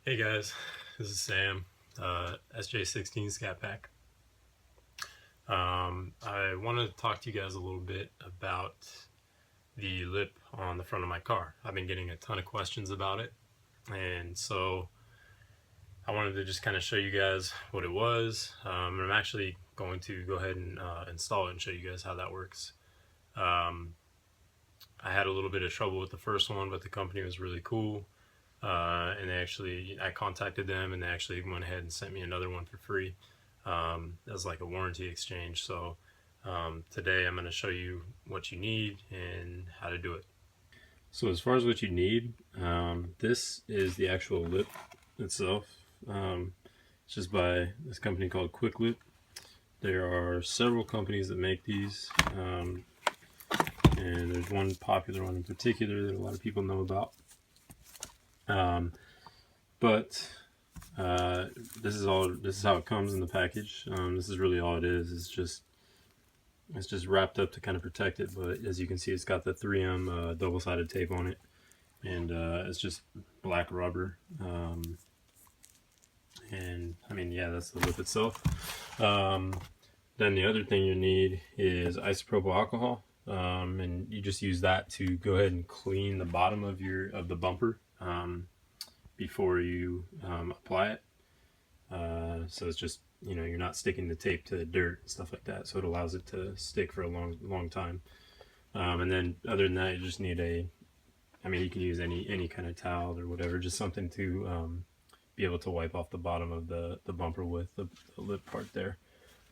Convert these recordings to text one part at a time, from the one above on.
Hey guys, this is Sam, SJ16 Scatpack. I wanted to talk to you guys a little bit about the lip on the front of my car. I've been getting a ton of questions about it, and so I wanted to just kind of show you guys what it was. And I'm actually going to go ahead and install it and show you guys how that works. Um, I had a little bit of trouble with the first one, but the company was really cool. And I contacted them and they actually went ahead and sent me another one for free as like a warranty exchange. So today I'm going to show you what you need and how to do it. So as far as what you need, this is the actual lip itself. It's just by this company called Quick Lip. There are several companies that make these, and there's one popular one in particular that a lot of people know about. But this is how it comes in the package. This is really all it is. It's just wrapped up to kind of protect it. But as you can see, it's got the 3M double-sided tape on it, and it's just black rubber. And I mean, yeah, that's the lip itself. Then the other thing you need is isopropyl alcohol, and you just use that to go ahead and clean the bottom of the bumper before you apply it. So it's just, you're not sticking the tape to the dirt and stuff like that, so it allows it to stick for a long time. And then other than that, you just need you can use any kind of towel or whatever, just something to be able to wipe off the bottom of the bumper with the lip part there.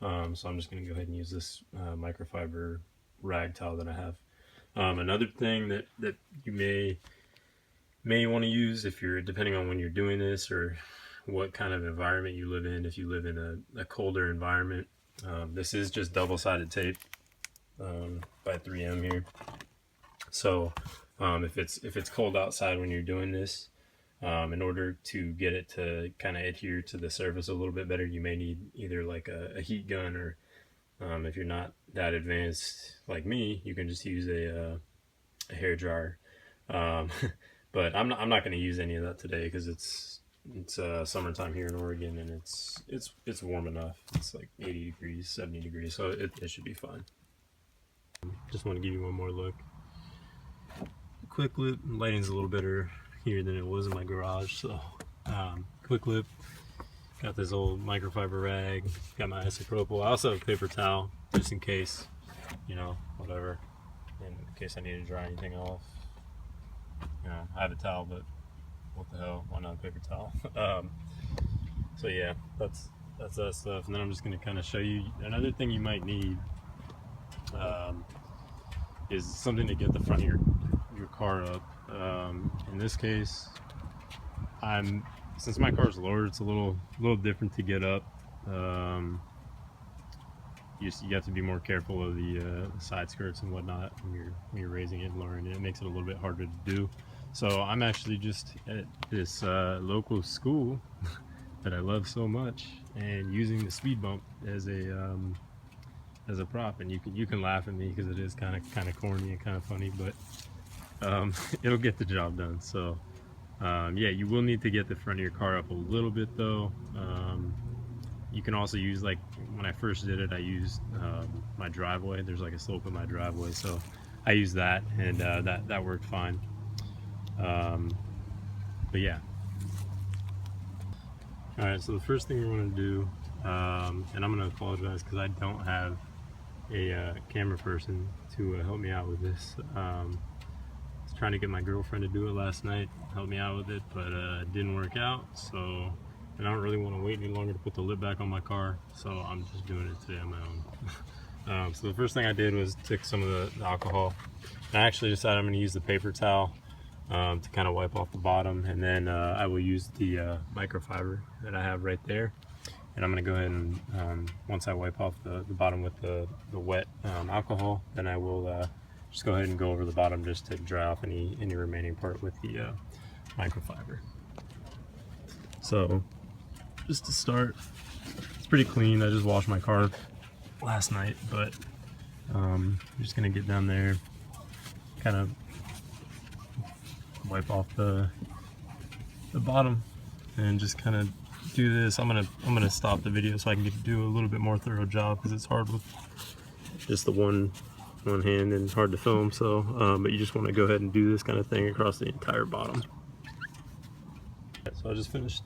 So I'm just going to go ahead and use this microfiber rag towel that I have. Another thing that you may want to use, if you're, depending on when you're doing this or what kind of environment you live in, if you live in a colder environment, this is just double-sided tape by 3M here. So if it's cold outside when you're doing this, in order to get it to kind of adhere to the surface a little bit better, you may need either like a heat gun, or if you're not that advanced like me, you can just use a hair dryer. But I'm not going to use any of that today because it's summertime here in Oregon, and it's warm enough. It's like 80 degrees, 70 degrees, so it should be fine. Just want to give you one more look. Quick Lip lighting's a little better here than it was in my garage, so Quick Lip. Got this old microfiber rag, got my isopropyl. I also have a paper towel just in case, whatever, in case I need to dry anything off. I have a towel, but what the hell, why not a paper towel? So yeah, that's that stuff. And then I'm just going to kind of show you another thing you might need, is something to get the front of your car up. In this case, since my car's lower, it's a little different to get up. You have to be more careful of the side skirts and whatnot when you're raising it and lowering it. It makes it a little bit harder to do. So I'm actually just at this local school that I love so much, and using the speed bump as a prop. And you can laugh at me because it is kind of corny and kind of funny, but it'll get the job done. So yeah, you will need to get the front of your car up a little bit though. You can also use, like when I first did it, I used my driveway. There's like a slope in my driveway, so I used that, and that worked fine. But yeah. All right, so the first thing we're going to do, and I'm going to apologize because I don't have a camera person to help me out with this. I was trying to get my girlfriend to do it last night, help me out with it, but it didn't work out. So, and I don't really want to wait any longer to put the lid back on my car, so I'm just doing it today on my own. So the first thing I did was took some of the alcohol. And I actually decided I'm going to use the paper towel to kind of wipe off the bottom, and then I will use the microfiber that I have right there. And I'm going to go ahead and once I wipe off the bottom with the wet alcohol, then I will just go ahead and go over the bottom just to dry off any remaining part with the microfiber. So just to start, it's pretty clean. I just washed my car last night, but I'm just going to get down there, kind of wipe off the bottom, and just kind of do this. I'm gonna stop the video so I can do a little bit more thorough job, because it's hard with just the one hand and hard to film. So but you just want to go ahead and do this kind of thing across the entire bottom. So I just finished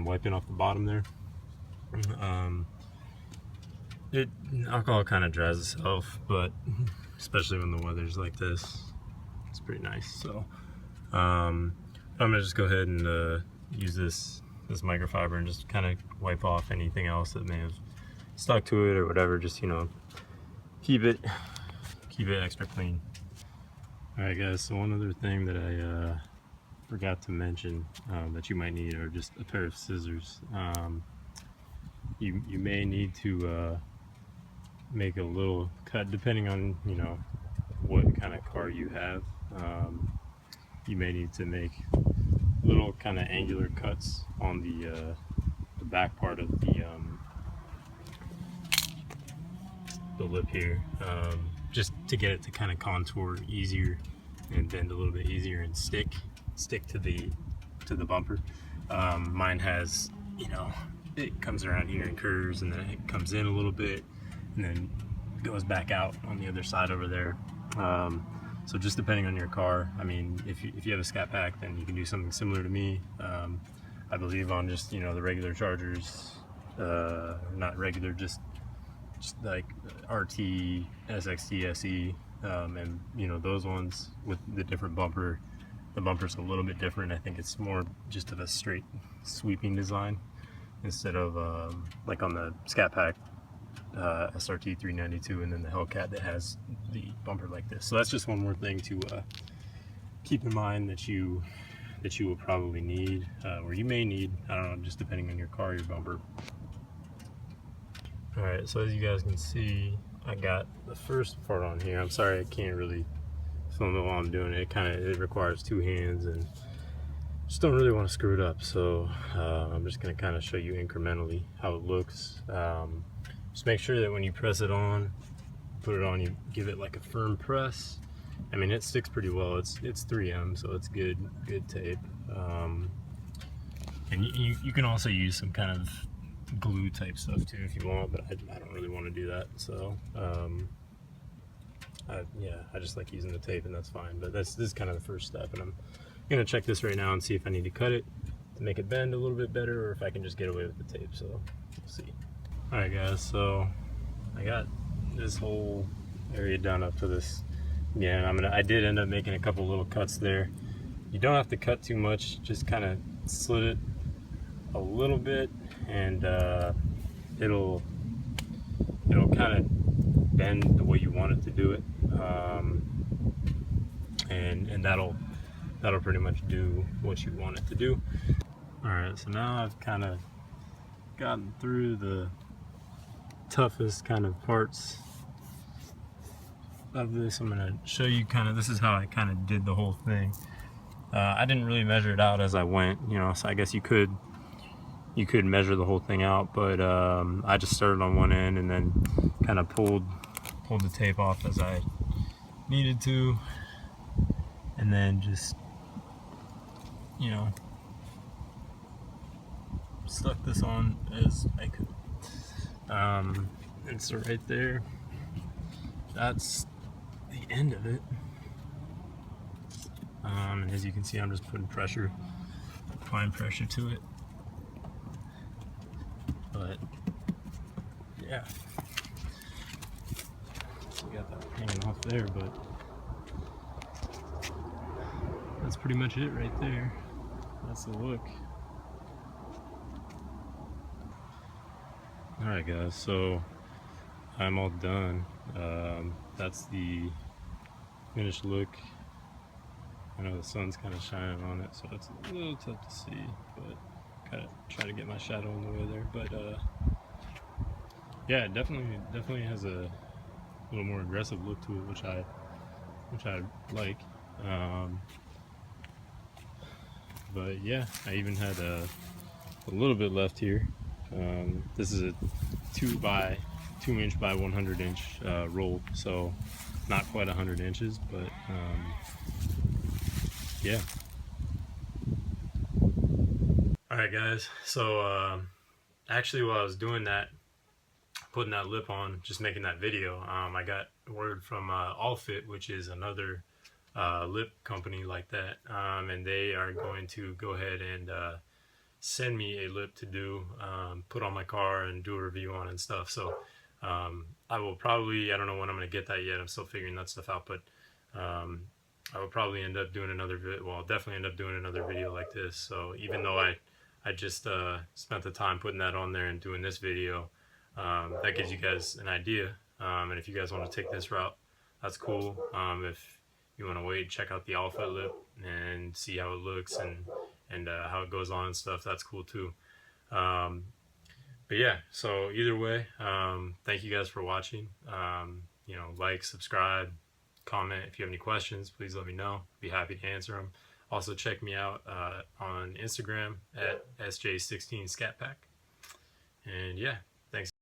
wiping off the bottom there. Alcohol kind of dries itself, but especially when the weather's like this, it's pretty nice. So I'm gonna just go ahead and use this microfiber and just kind of wipe off anything else that may have stuck to it or whatever. Just, you know, keep it extra clean. All right, guys. So one other thing that I forgot to mention that you might need are just a pair of scissors. You may need to make a little cut depending on, you know, what kind of car you have. You may need to make little kind of angular cuts on the back part of the lip here, just to get it to kind of contour easier and bend a little bit easier and stick to the bumper. Mine has, you know, it comes around here and curves, and then it comes in a little bit and then goes back out on the other side over there. So just depending on your car, I mean, if you have a Scatpack, then you can do something similar to me. I believe on just, you know, the regular Chargers, not regular, just like RT, SXT, SE, and, you know, those ones with the different bumper. The bumper's a little bit different. I think it's more just of a straight sweeping design instead of like on the Scatpack SRT 392 and then the Hellcat that has the bumper like this. So that's just one more thing to keep in mind that you will probably need, or you may need, I don't know, just depending on your car, your bumper. Alright, so as you guys can see, I got the first part on here. I'm sorry I can't really film it while I'm doing it. It requires two hands, and just don't really want to screw it up. So I'm just going to kind of show you incrementally how it looks. Just make sure that when you press it on, put it on, you give it like a firm press. I mean, it sticks pretty well. It's 3M, so it's good tape. And you can also use some kind of glue type stuff too if you want, but I don't really want to do that. So yeah, I just like using the tape, and that's fine. But this is kind of the first step, and I'm gonna check this right now and see if I need to cut it to make it bend a little bit better, or if I can just get away with the tape. So we'll see. All right, guys. So I got this whole area done up to this. Yeah, I did end up making a couple little cuts there. You don't have to cut too much. Just kind of slit it a little bit, and it'll kind of bend the way you want it to do it, and that'll pretty much do what you want it to do. All right, so now I've kind of gotten through the toughest kind of parts of this. I'm gonna show you this is how I kind of did the whole thing. I didn't really measure it out as I went, you know, so I guess you could measure the whole thing out, but I just started on one end and then kind of pulled the tape off as I needed to, and then just, you know, stuck this on as I could. And so right there, that's the end of it. And as you can see, I'm just putting pressure, applying pressure to it. But yeah, so we got that hanging off there, but that's pretty much it right there. That's the look. Alright guys, so I'm all done. That's the finished look. I know the sun's kind of shining on it, so it's a little tough to see, but kind of try to get my shadow in the way there. But yeah, it definitely has a little more aggressive look to it, which I like. But yeah, I even had a little bit left here. This is a 2 inch by 100 inch roll, so not quite 100 inches, but yeah. Alright guys, so actually while I was doing that, putting that lip on, just making that video, I got word from Allfit, which is another lip company like that, and they are going to go ahead and send me a lip to do, put on my car and do a review on and stuff. So I will probably, I don't know when I'm going to get that yet, I'm still figuring that stuff out, but I will probably end up doing another video, well, I'll definitely end up doing another video like this. So even though I just spent the time putting that on there and doing this video, that gives you guys an idea, and if you guys want to take this route, that's cool. If you want to wait, check out the Alpha lip and see how it looks and how it goes on and stuff, that's cool too. But yeah, so either way, thank you guys for watching. You know, like, subscribe, comment. If you have any questions, please let me know. Be happy to answer them. Also check me out on Instagram at SJ16Scatpack. And yeah, thanks.